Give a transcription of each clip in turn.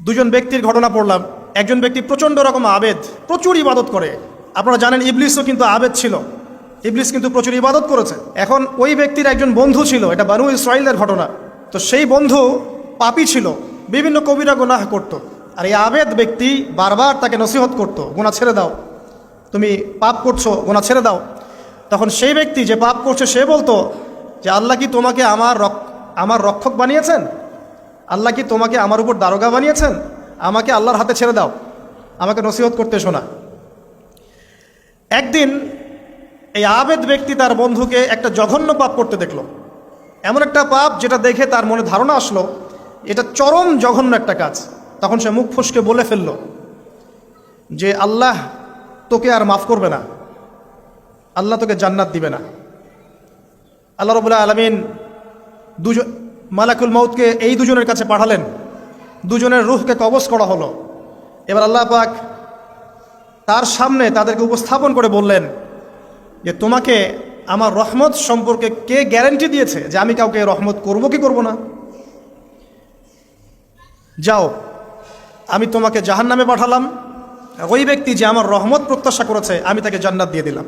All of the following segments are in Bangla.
দুজন ব্যক্তির ঘটনা পড়লাম। একজন ব্যক্তি প্রচণ্ড রকম আবেদ, প্রচুর ইবাদত করে। আপনারা জানেন ইবলিসও কিন্তু আবেদ ছিল, ইবলিস কিন্তু প্রচুর ইবাদত করেছে। এখন ওই ব্যক্তির একজন বন্ধু ছিল, এটা বানু ইসরাইলের ঘটনা। তো সেই বন্ধু পাপী ছিল, বিভিন্ন কবিরা গুনাহ করত। আর এই আবেদ ব্যক্তি বারবার তাকে নসিহত করত, গুনাহ ছেড়ে দাও, তুমি পাপ করছো, গুনাহ ছেড়ে দাও। তখন সেই ব্যক্তি যে পাপ করছে সে বলতো যে আল্লাহ কি তোমাকে আমার রক্ষক বানিয়েছেন? আল্লাহ কি তোমাকে আমার উপর দারোগা বানিয়েছেন? আমাকে আল্লাহর হাতে ছেড়ে দাও, আমাকে নসিহত করতে শোনা। একদিন এই আবেদ ব্যক্তি তার বন্ধুকে একটা জঘন্য পাপ করতে দেখলো, এমন একটা পাপ যেটা দেখে তার মনে ধারণা আসলো এটা চরম জঘন্য একটা কাজ। তখন সে মুখ ফসকে বলে ফেলল যে আল্লাহ তোকে আর মাফ করবে না, আল্লাহ তোকে জান্নাত দিবে না। আল্লাহ রাব্বুল আলামিন মালাকুল মউতকে এই দুজনের কাছে পাঠালেন, দুজনের রূহকে কবজ করা হলো। এবার আল্লাহ পাক তার সামনে তাদেরকে উপস্থাপন করে বললেন যে তোমাকে আমার রহমত সম্পর্কে কে গ্যারান্টি দিয়েছে যে আমি কাউকে রহমত করব কি করব না? যাও, আমি তোমাকে জাহান্নামে পাঠালাম, ওই ব্যক্তি যে আমার রহমত প্রত্যাশা করেছে আমি তাকে জান্নাত দিয়ে দিলাম।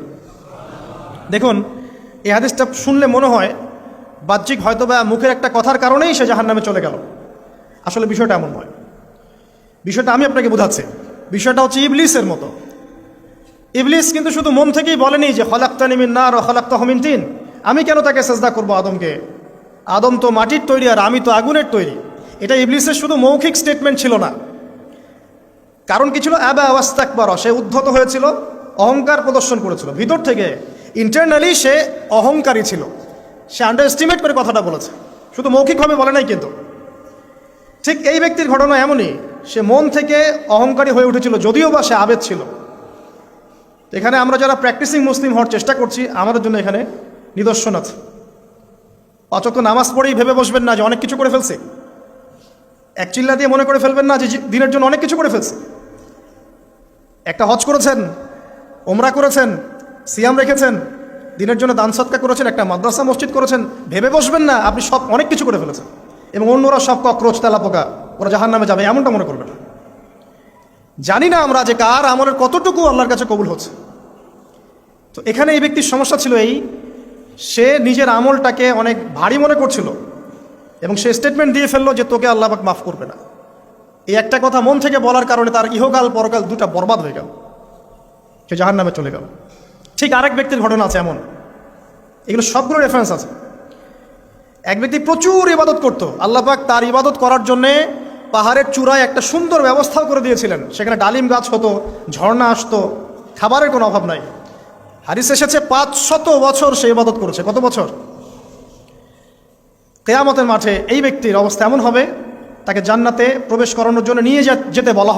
দেখুন, এই হাদিসটা শুনলে মনে হয় বাহ্যিক হয়তোবা মুখের একটা কথার কারণেই সে জাহান্নামে চলে গেল। আসলে বিষয়টা এমন নয়। বিষয়টা আমি আপনাকে বোঝাচ্ছি। বিষয়টা হচ্ছে ইবলিসের মতো। ইবলিস কিন্তু শুধু মন থেকেই বলেনি যে খলাকতানি মিন নার ওয়া খলাকতাহু মিন তিন, আমি কেন তাকে সেজদা করব আদমকে, আদম তো মাটির তৈরি আর আমি তো আগুনের তৈরি। এটা ইবলিসের শুধু মৌখিক স্টেটমেন্ট ছিল না, কারণ কি ছিল? আবা ওয়াস্তাকবারা, সে উদ্ধত হয়েছিল, অহংকার প্রদর্শন করেছিল। ভিতর থেকে ইন্টারনালি সে অহংকারী ছিল, সে আন্ডার এস্টিমেট করে কথাটা বলেছে, শুধু মৌখিকভাবে বলে নাই। কিন্তু ঠিক এই ব্যক্তির ঘটনা এমনই, সে মন থেকে অহংকারী হয়ে উঠেছিল, যদিও বা সে আবেদ ছিল। এখানে আমরা যারা প্র্যাকটিসিং মুসলিম হওয়ার চেষ্টা করছি আমাদের জন্য এখানে নিদর্শন আছে। অচত নামাজ পড়েই ভেবে বসবেন না যে অনেক কিছু করে ফেলছে, এক চিল্লা দিয়ে মনে করে ফেলবেন না যে দিনের জন্য অনেক কিছু করে ফেলছে। একটা হজ করেছেন, ওমরা করেছেন, সিয়াম রেখেছেন, দিনের জন্য দান সদকা করেছেন, একটা মাদ্রাসা মসজিদ করেছেন, ভেবে বসবেন না আপনি সব অনেক কিছু করে ফেলেছেন এবং অন্যরা সব ককরোচ তেলাপোকা, ওরা জাহান্নামে যাবে, এমনটা মনে করবেন না। জানি না আমরা যে কার আমলের কতটুকু আল্লাহর কাছে কবুল হচ্ছে। তো এখানে এই ব্যক্তির সমস্যা ছিল এই, সে নিজের আমলটাকে অনেক ভারী মনে করছিল এবং সে স্টেটমেন্ট দিয়ে ফেললো যে তোকে আল্লাহ পাক মাফ করবে না। এই একটা কথা মন থেকে বলার কারণে তার ইহকাল পরকাল দুটা বরবাদ হয়ে গেল, সে জাহান্নামে চলে গেল। ঠিক আরেক ব্যক্তির ঘটনা আছে এমন, এগুলো সবগুলো রেফারেন্স আছে। এক ব্যক্তি প্রচুর ইবাদত করত, আল্লাহ পাক তার ইবাদত করার জন্যে পাহাড়ের চূড়ায় একটা সুন্দর ব্যবস্থাও করে দিয়েছিলেন, সেখানে ডালিম গাছ হতো, ঝর্ণা আসতো, খাবারের কোনো অভাব নাই। হাদিস এসেছে 500 বছর সে ইবাদত করেছে। কত বছর? কিয়ামতের মাঠে এই ব্যক্তির অবস্থা এমন হবে, তাকে জান্নাতে প্রবেশ করানোর জন্য নিয়ে যেতে বলা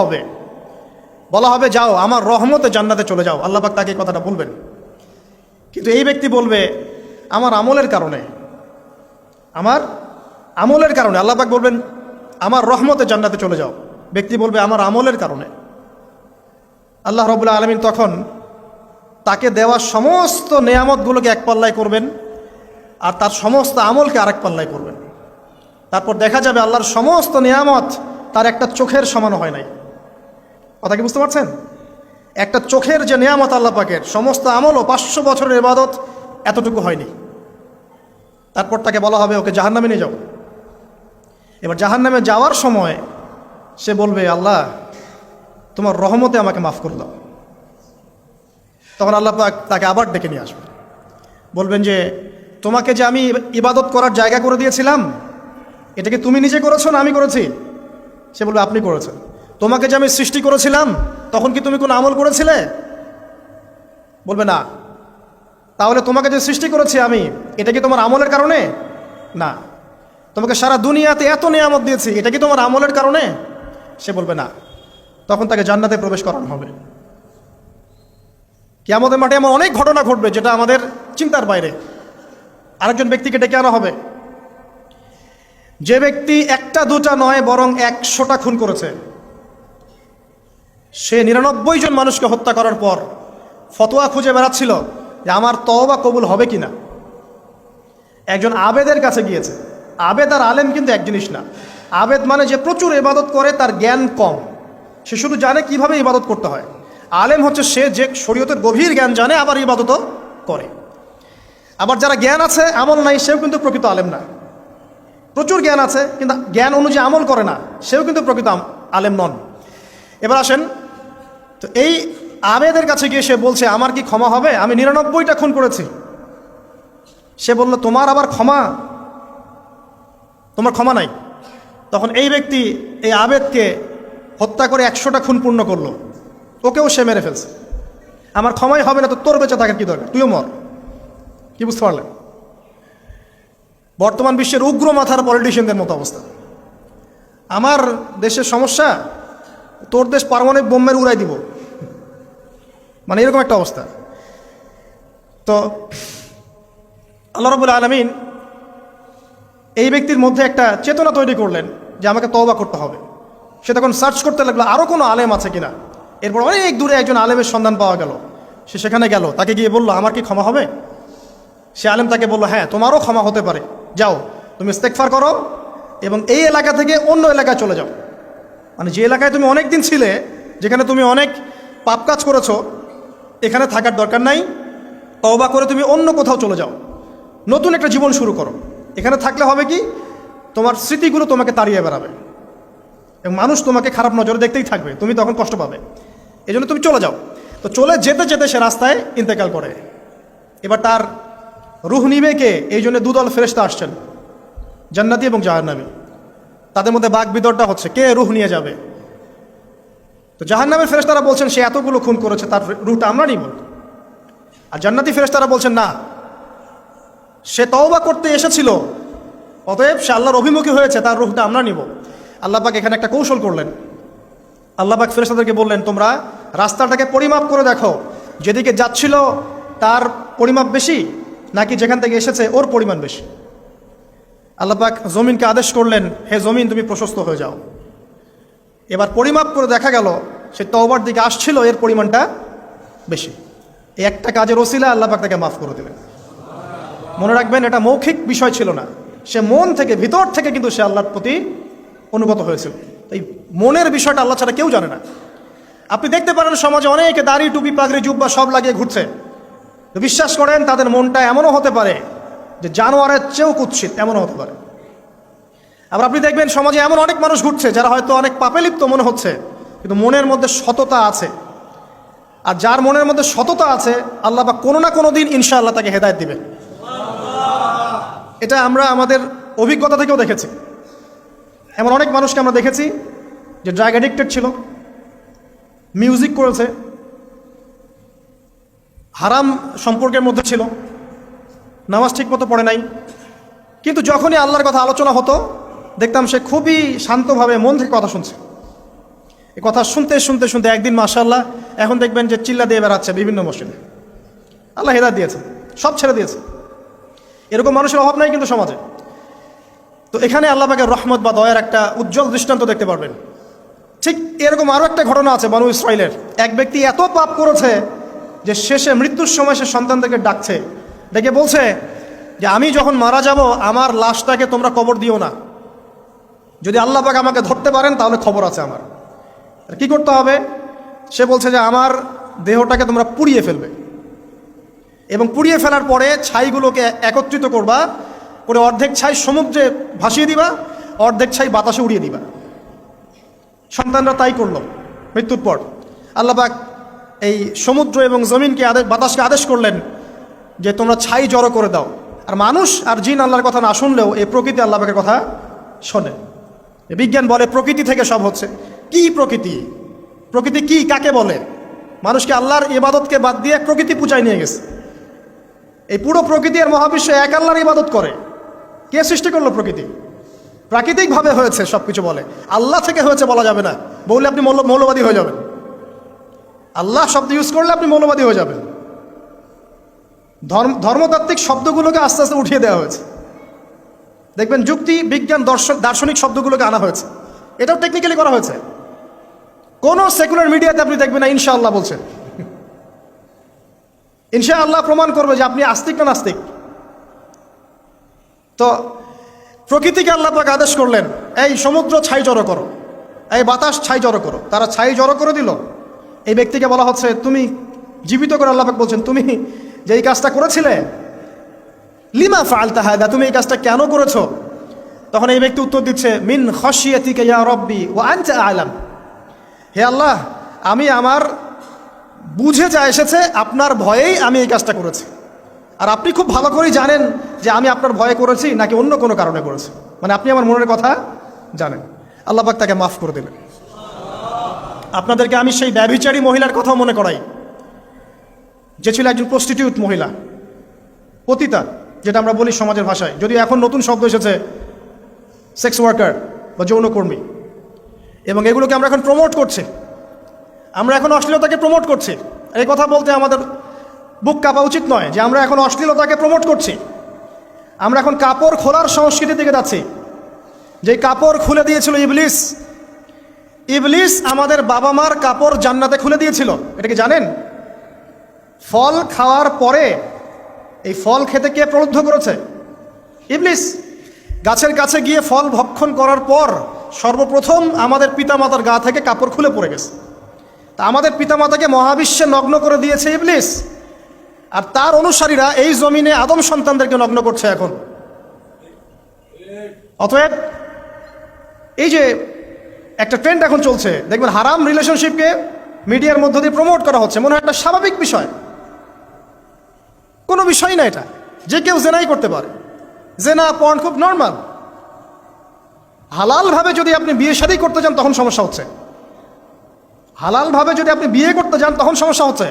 হবে যাও আমার রহমতে জান্নাতে চলে যাও। আল্লাহ পাক তাকে কথাটা বলবেন, কিন্তু এই ব্যক্তি বলবে আমার আমলের কারণে আল্লাহ পাক বলবেন আমার রহমতে জান্নাতে চলে যাও। ব্যক্তি বলবে আমার আমলের কারণে। আল্লাহ রাব্বুল আলামিন তখন তাকে দেওয়া সমস্ত নেয়ামতগুলোকে এক পাল্লায় করবেন আর তার সমস্ত আমলকে আরেক পাল্লায় করবেন। তারপর দেখা যাবে আল্লাহর সমস্ত নেয়ামত তার একটা চোখের সমান হয় নাই। কথা কি বুঝতে পারছেন? একটা চোখের যে নেয়ামত আল্লাহ পাকের, সমস্ত আমলও 500 বছরের ইবাদত এতটুকু হয়নি। তারপর তাকে বলা হবে ওকে জাহান্নামে নিয়ে যাও। এবার জাহান্নামে যাওয়ার সময় সে বলবে আল্লাহ তোমার রহমতে আমাকে মাফ করে দাও। তখন আল্লাহ পাক তাকে আবার ডেকে নিয়ে আসবে, বলবেন যে তোমাকে যে আমি ইবাদত করার জায়গা করে দিয়েছিলাম, এটাকে তুমি নিজে করেছো না আমি করেছি? সে বলবে আপনি করেছেন। তোমাকে যে আমি সৃষ্টি করেছিলাম তখন কি তুমি কোনো আমল করেছিলে? বলবে না। তাহলে তোমাকে যে সৃষ্টি করেছি আমি, এটা কি তোমার আমলের কারণে? না। তোমাকে সারা দুনিয়াতে এত নিয়ামত দিয়েছি, এটা কি তোমার আমলের কারণে? সে বলবে না। তখন তাকে জান্নাতে প্রবেশ করানো হবে। কিয়ামতের মাঠে এমন অনেক ঘটনা ঘটবে যেটা আমাদের চিন্তার বাইরে। আরেকজন ব্যক্তিকে ডেকে আনা হবে, যে ব্যক্তি একটা দুটা নয় বরং 100টা খুন করেছে। সে 99 জন মানুষকে হত্যা করার পর ফতোয়া খুঁজে বেড়াচ্ছিল যে আমার তওবা কবুল হবে কিনা। একজন আবেদের কাছে গিয়েছে। আবেদ আর আলেম কিন্তু এক জিনিস না। আবেদ মানে যে প্রচুর ইবাদত করে, তার জ্ঞান কম, সে শুধু জানে কিভাবে ইবাদত করতে হয়। আলেম হচ্ছে সে যে শরীয়তের গভীর জ্ঞান জানে, আবার ইবাদতও করে। আবার যারা জ্ঞান আছে আমল নাই, সেও কিন্তু প্রকৃত আলেম না। প্রচুর জ্ঞান আছে কিন্তু জ্ঞান অনুযায়ী আমল করে না, সেও কিন্তু প্রকৃত আলেম নন। এবার আসেন, তো এই আবেদের কাছে গিয়ে সে বলছে আমার কি ক্ষমা হবে, আমি 99টা খুন করেছি। সে বলল তোমার আবার ক্ষমা, তোমার ক্ষমা নাই। তখন এই ব্যক্তি এই আবেদকে হত্যা করে 100টা খুন পূর্ণ করলো, ওকেও সে মেরে ফেলছে। আমার ক্ষমাই হবে না তো তোর বেঁচে থাকার কি দরকার, তুইও মর। কি বুঝতে পারলেন? বর্তমান বিশ্বের উগ্র মাথার পলিটিশিয়ানদের মতো অবস্থা। আমার দেশের সমস্যা, তোর দেশ পারমাণবিক বোম্বের উড়াই দিব, মানে এরকম একটা অবস্থা। তো আল্লাহ রাব্বুল আলামিন এই ব্যক্তির মধ্যে একটা চেতনা তৈরি করলেন যে আমাকে তওবা করতে হবে। সে তখন সার্চ করতে লাগলো আরও কোনো আলেম আছে কিনা। এরপর অনেক দূরে একজন আলেমের সন্ধান পাওয়া গেল। সে সেখানে গেল, তাকে গিয়ে বলল আমার কি ক্ষমা হবে? সে আলেম তাকে বলল হ্যাঁ, তোমারও ক্ষমা হতে পারে, যাও তুমি ইস্তেগফার করো এবং এই এলাকা থেকে অন্য এলাকায় চলে যাও। মানে যে এলাকায় তুমি অনেক দিন ছিলে, যেখানে তুমি অনেক পাপ কাজ করেছো, এখানে থাকার দরকার নাই, তওবা করে তুমি অন্য কোথাও চলে যাও, নতুন একটা জীবন শুরু করো। এখানে থাকলে হবে কি, তোমার স্মৃতিগুলো তোমাকে তাড়িয়ে বেড়াবে এবং মানুষ তোমাকে খারাপ নজরে দেখতেই থাকবে, তুমি তখন কষ্ট পাবে। এই জন্য তুমি চলে যাও। তো চলে যেতে যেতে সে রাস্তায় ইন্তেকাল করে। এবার তার রুহ নিবে কে? এই জন্য দুদল ফেরেশতা আসছেন, জান্নাতি এবং জাহান্নামী। তাদের মধ্যে বাক বিতরটা হচ্ছে কে রুহ নিয়ে যাবে। তো জাহান্নামের ফেরেশতারা বলছেন সে এতগুলো খুন করেছে, তার রুহটা আমরা নিব। আর জান্নাতি ফেরেশতারা বলছেন না, সে তওবা করতে এসেছিল, অতএব সে আল্লাহর অভিমুখী হয়েছে, তার রুহটা আমরা নিব। আল্লাহ পাক এখানে একটা কৌশল করলেন। আল্লাহ পাক ফেরেশতাদেরকে বললেন তোমরা রাস্তাটাকে পরিমাপ করে দেখো, যেদিকে যাচ্ছিল তার পরিমাপ বেশি নাকি যেখান থেকে এসেছে ওর পরিমাণ বেশি। আল্লাহ পাক জমিনকে আদেশ করলেন হে জমিন তুমি প্রশস্ত হয়ে যাও। এবার পরিমাপ করে দেখা গেল সে তওবার দিকে আসছিল, এর পরিমাণটা বেশি। এই একটা কাজের ওসিলা আল্লাহ পাক তাকে মাফ করে দিলেন। মনে রাখবেন এটা মৌখিক বিষয় ছিল না, সে মন থেকে ভিতর থেকে কিন্তু সে আল্লাহর প্রতি অনুগত হয়েছিল। এই মনের বিষয়টা আল্লাহ ছাড়া কেউ জানে না। আপনি দেখতে পারেন সমাজে অনেকে দাড়ি টুপি পাগড়ি জুব্বা সব লাগিয়ে ঘুরছে, তো বিশ্বাস করেন তাদের মনটা এমনও হতে পারে যে জানোয়ারের চেয়েও কুৎসিত, এমনও হতে পারে। আবার আপনি দেখবেন সমাজে এমন অনেক মানুষ ঘুরছে যারা হয়তো অনেক পাপে লিপ্ত মনে হচ্ছে, কিন্তু মনের মধ্যে সততা আছে। আর যার মনের মধ্যে সততা আছে আল্লাহ বা কোনো না কোনো দিন ইনশাআল্লাহ তাকে হেদায়েত দিবেন। এটা আমরা আমাদের অভিজ্ঞতা থেকেও দেখেছি। এমন অনেক মানুষকে আমরা দেখেছি যে ড্রাগ অ্যাডিক্টেড ছিল, মিউজিক করেছে, হারাম সম্পর্কের মধ্যে ছিল, নামাজ ঠিক মতো পড়ে নাই, কিন্তু যখনই আল্লাহর কথা আলোচনা হতো দেখতাম সে খুবই শান্তভাবে মন থেকে কথা শুনছে। এই কথা শুনতে শুনতে শুনতে একদিন মাশাআল্লাহ এখন দেখবেন যে চিল্লা দিয়ে বেড়াচ্ছে বিভিন্ন মসজিদে। আল্লাহ হেদায়েত দিয়েছে, সব ছেড়ে দিয়েছে। এরকম মানুষের অভাব নাই কিন্তু সমাজে। তো এখানে আল্লাহ পাকের রহমত বা দয়ার একটা উজ্জ্বল দৃষ্টান্ত দেখতে পারবেন। ঠিক এরকম আরও একটা ঘটনা আছে বনু ইসরাইলের। এক ব্যক্তি এত পাপ করেছে যে শেষে মৃত্যুর সময় সে সন্তানদেরকে ডাকছে, ডেকে বলছে যে আমি যখন মারা যাব আমার লাশটাকে তোমরা কবর দিও না, যদি আল্লাহ পাক আমাকে ধরতে পারেন তাহলে খবর আছে আমার। কি করতে হবে? সে বলছে যে আমার দেহটাকে তোমরা পুড়িয়ে ফেলবে এবং পুড়িয়ে ফেলার পরে ছাইগুলোকে একত্রিত করবা, করে অর্ধেক ছাই সমুদ্রে ভাসিয়ে দিবা, অর্ধেক ছাই বাতাসে উড়িয়ে দিবা। সন্তানরা তাই করলো। মৃত্যুর পর আল্লাহ পাক এই সমুদ্র এবং জমিনকে বাতাসকে আদেশ করলেন যে তোমরা ছাই জড়ো করে দাও। আর মানুষ আর জিন আল্লাহর কথা না শুনলেও এই প্রকৃতি আল্লাহ পাকের কথা শোনে। বিজ্ঞান বলে প্রকৃতি থেকে সব হচ্ছে। কি প্রকৃতি? প্রকৃতি কি, কাকে বলে? মানুষকে আল্লাহর ইবাদতকে বাদ দিয়ে প্রকৃতি পূজায় নিয়ে গেছে। এই পুরো প্রকৃতি আর মহাবিশ্ব এক আল্লাহর ইবাদত করে। কে সৃষ্টি করলো প্রকৃতি? প্রাকৃতিকভাবে হয়েছে সব কিছু বলে, আল্লাহ থেকে হয়েছে বলা যাবে না। বললে আপনি মৌলবাদী হয়ে যাবেন। আল্লাহ শব্দ ইউজ করলে আপনি মৌলবাদী হয়ে যাবেন। ধর্মতাত্ত্বিক শব্দগুলোকে আস্তে আস্তে উঠিয়ে দেওয়া হয়েছে। দেখবেন যুক্তি বিজ্ঞান দার্শনিক শব্দগুলোকে আনা হয়েছে। এটাও টেকনিক্যালি করা হয়েছে। কোনো সেকুলার মিডিয়াতে আপনি দেখবেন না ইনশাআল্লাহ বলছে। ইনশাআল্লাহ প্রমাণ করবে যে আপনি আস্তিক না নাস্তিক। তো প্রকৃতিকে আল্লাহ পাক আদেশ করলেন, এই সমুদ্র ছাই জড়ো করো, এই বাতাস ছাই জড়ো করো। তারা ছাই জড়ো করে দিল। এই ব্যক্তিকে বলা হচ্ছে, তুমি জীবিত করে আল্লাহ পাক বলছেন, তুমি যে এই কাজটা করেছিলে, লিমা ফাআলতা হাদা, তুমি এই কাজটা কেন করেছো? তখন এই ব্যক্তি উত্তর দিচ্ছে, মিন খাশিয়াতিকা ইয়া রাব্বি ওয়া আনতা আ'লাম। হে আল্লাহ, আমি আমার বুঝে যা এসেছে আপনার ভয়েই আমি এই কাজটা করেছি, আর আপনি খুব ভালো করেই জানেন যে আমি আপনার ভয়ে করেছি নাকি অন্য কোনো কারণে করেছি, মানে আপনি আমার মনের কথা জানেন। আল্লাহ পাক তাকে মাফ করে দিলেন। আপনাদেরকে আমি সেই ব্যভিচারী মহিলার কথাও মনে করাই, যে ছিল একজন প্রস্টিটিউট মহিলা, পতিতা, যেটা আমরা বলি সমাজের ভাষায়, যদিও এখন নতুন শব্দ এসেছে সেক্স ওয়ার্কার বা যৌনকর্মী, এবং এগুলোকে আমরা এখন প্রমোট করছি। আমরা এখন অশ্লীলতাকে প্রমোট করছি। এই কথা বলতে আমাদের বুক কাঁপা উচিত নয় যে আমরা এখন অশ্লীলতাকে প্রমোট করছি। আমরা এখন কাপড় খোলার সংস্কৃতির দিকে যাচ্ছি। যে কাপড় খুলে দিয়েছিল ইবলিস, ইবলিস আমাদের বাবা মার কাপড় জান্নাতে খুলে দিয়েছিল। এটা কি জানেন? ফল খাওয়ার পরে এই ফল খেতে কে প্রলুব্ধ করেছে? ইবলিস। গাছের কাছে গিয়ে ফল ভক্ষণ করার পর সর্বপ্রথম আমাদের পিতামাতার গা থেকে কাপড় খুলে পড়ে গেছে। তা আমাদের পিতামাতাকে মহাবিশ্বে নগ্ন করে দিয়েছে ইবলিস, আর তার অনুসারীরা এই জমিনে আদম সন্তানদেরকে নগ্ন করছে এখন। অতএব এই যে একটা ট্রেন্ড এখন চলছে, দেখবেন হারাম রিলেশনশিপকে মিডিয়ার মধ্য দিয়ে প্রমোট করা হচ্ছে, মনে হয় একটা স্বাভাবিক বিষয়, কোনো বিষয় না এটা, যে কেউ জেনাই করতে পারে, জেনা পর্ন খুব নর্মাল। হালালভাবে যদি আপনি বিয়ে শাদী করতে যান তখন সমস্যা হচ্ছে, হালালভাবে যদি আপনি বিয়ে করতে যান তখন সমস্যা হচ্ছে।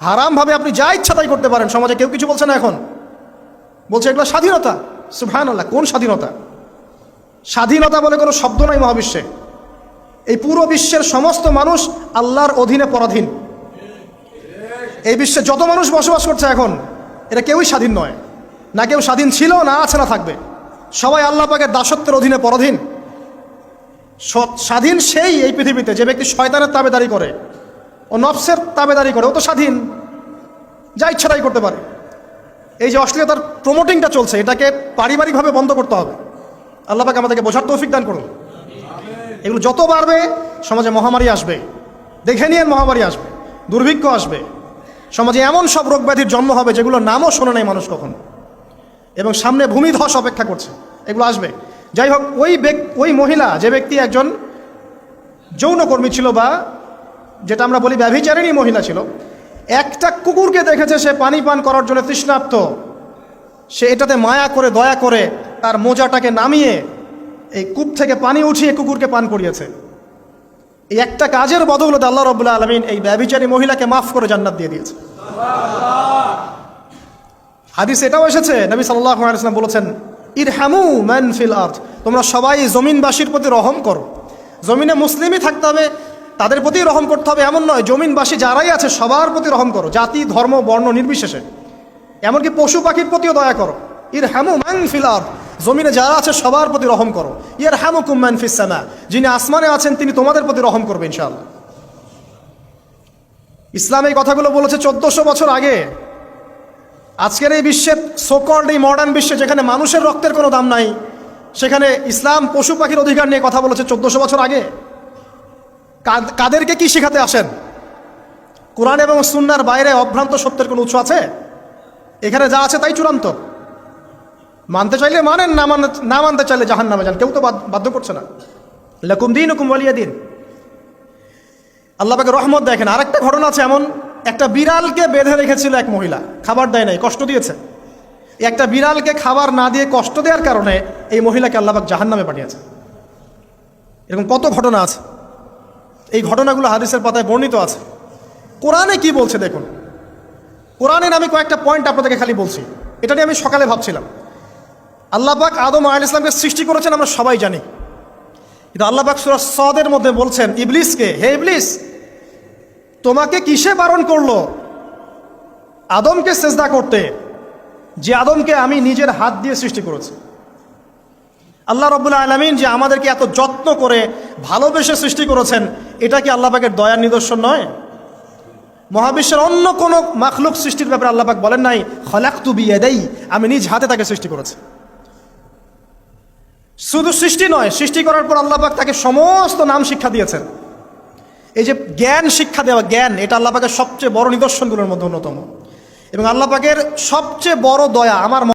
হারামভাবে আপনি যা ইচ্ছা তাই করতে পারেন, সমাজে কেউ কিছু বলছে না। এখন বলছে এগুলো স্বাধীনতা। সুবহানাল্লাহ, কোন স্বাধীনতা? স্বাধীনতা বলে কোনো শব্দ নাই মহাবিশ্বে। এই পুরো বিশ্বের সমস্ত মানুষ আল্লাহর অধীনে পরাধীন। এই বিশ্বে যত মানুষ বসবাস করছে এখন, এটা কেউই স্বাধীন নয়, না কেউ স্বাধীন ছিল, না আছে, না থাকবে। সবাই আল্লাহ পাকের দাসত্বের অধীনে পরাধীন। স্বাধীন সেই এই পৃথিবীতে যে ব্যক্তি শয়তানের তাবেদারি করে, ও নফসের তাবেদারি করে, ও তো স্বাধীন, যা ইচ্ছা তাই করতে পারে। এই যে অশ্লীলতার প্রমোটিংটা চলছে, এটাকে পারিবারিকভাবে বন্ধ করতে হবে। আল্লাহ পাক আমাদেরকে বোঝার তৌফিক দান করুন। এগুলো যত বাড়বে সমাজে মহামারী আসবে, দেখে নিয়ে মহামারী আসবে, দুর্ভিক্ষ আসবে, সমাজে এমন সব রোগ ব্যাধির জন্ম হবে যেগুলো নামও শোনে নাই মানুষ কখন, এবং সামনে ভূমিধস অপেক্ষা করছে, এগুলো আসবে। যাই হোক, ওই মহিলা, যে ব্যক্তি একজন যৌনকর্মী ছিল, বা যেটা আমরা বলি ব্যভিচারিণী মহিলা ছিল, একটা কুকুরকে দেখেছে সে পানি পান করার জন্য তৃষ্ণার্ত, সে এটাতে মায়া করে দয়া করে তার মোজাটাকে নামিয়ে এই কূপ থেকে পানি উঠিয়ে কুকুরকে পান করিয়েছে। এই একটা কাজের বদৌলতে আল্লাহ রাব্বুল আলামিন এই ব্যভিচারী মহিলাকে মাফ করে জান্নাত দিয়ে দিয়েছে। হাদিস এটাও এসেছে, নবী সাল্লাল্লাহু আলাইহি ওয়াসাল্লাম বলেছেন, ইরহামু মান ফিল আরদ, তোমরা সবাই জমিনবাসীর প্রতি রহম করো। জমিনে মুসলিমই থাকতে হবে, তাদের প্রতি রহম করতে হবে এমন নয়, জমিনবাসী যারাই আছে সবার প্রতি রহম করো, জাতি ধর্ম বর্ণ নির্বিশেষে, এমনকি পশু পাখির প্রতিও দয়া করো। ইরহামু মান ফিল আরদ, জমিনে যারা আছে সবার প্রতি রহম করো। ইয়ারহামুকুম মান ফিস সামা, যিনি আসমানে আছেন তিনি তোমাদের প্রতি রহম করবে ইনশাআল্লাহ। ইসলাম এই কথাগুলো বলেছে 1400 বছর আগে। আজকের এই বিশ্বের সোকল্ড এই মডার্ন বিশ্বে, যেখানে মানুষের রক্তের কোনো দাম নাই, সেখানে ইসলাম পশু পাখির অধিকার নিয়ে কথা বলেছে 1400 বছর আগে। কাদেরকে কি শেখাতে আসেন? কোরআন এবং সুন্নাহর বাইরে অভ্রান্ত সত্যের কোনো উৎস আছে? এখানে যা আছে তাই চূড়ান্ত। মানতে চাইলে মানেন, না মানতে চাইলে জাহান্নামে যান, কেউ তো বাধ্য করছে না। লাকুম দীনুকুম ওয়ালিয়া দীন। আল্লাহ পাকের রহমত দেখেন। আরেকটা ঘটনা আছে এমন, একটা বিড়ালকে বেঁধে রেখেছিল এক মহিলা, খাবার দেয় নাই, কষ্ট দিয়েছে। একটা বিড়ালকে খাবার না দিয়ে কষ্ট দেওয়ার কারণে এই মহিলাকে আল্লাহ পাক জাহান্নামে পাঠিয়েছে। এরকম কত ঘটনা আছে, এই ঘটনাগুলো হাদিসের পাতায় বর্ণিত আছে। কোরআনে কি বলছে দেখুন। কোরআনের আমি কয়েকটা পয়েন্ট আপনাদেরকে খালি বলছি, এটা নিয়ে আমি সকালে ভাবছিলাম। আল্লাহ পাক আদম আলাইহিস সালামকে সৃষ্টি করেছেন আমরা সবাই জানি, কিন্তু আল্লাহ পাক সূরা সাদের মধ্যে বলছেন ইবলিসকে, হে ইবলিস, তোমাকে কিসে বারণ করলো আদমকে সেজদা করতে, যে আদমকে আমি নিজের হাত দিয়ে সৃষ্টি করেছি। আল্লাহ রাব্বুল আলামিন যে আমাদেরকে এত যত্ন করে ভালোবেসে সৃষ্টি করেছেন, এটা কি আল্লাহ পাকের দয়ার নিদর্শন নয়? মহাবিশ্বের অন্য কোনো মাখলুক সৃষ্টির ব্যাপারে আল্লাহ পাক বলেন নাই খলাকতু বিয়াদাই, আমি নিজ হাতে তাকে সৃষ্টি করেছি। শুধু সৃষ্টি নয়, সৃষ্টি করার পর আল্লাহ পাক তাকে সমস্ত নাম শিক্ষা দিয়েছেন। এই যে জ্ঞান শিক্ষা দেওয়া, জ্ঞান, এটা আল্লাহ পাকের সবচেয়ে বড় নিদর্শনগুলোর মধ্যে অন্যতম। এবং আল্লাহ পাকের সবচেয়ে বড় দয়া আমার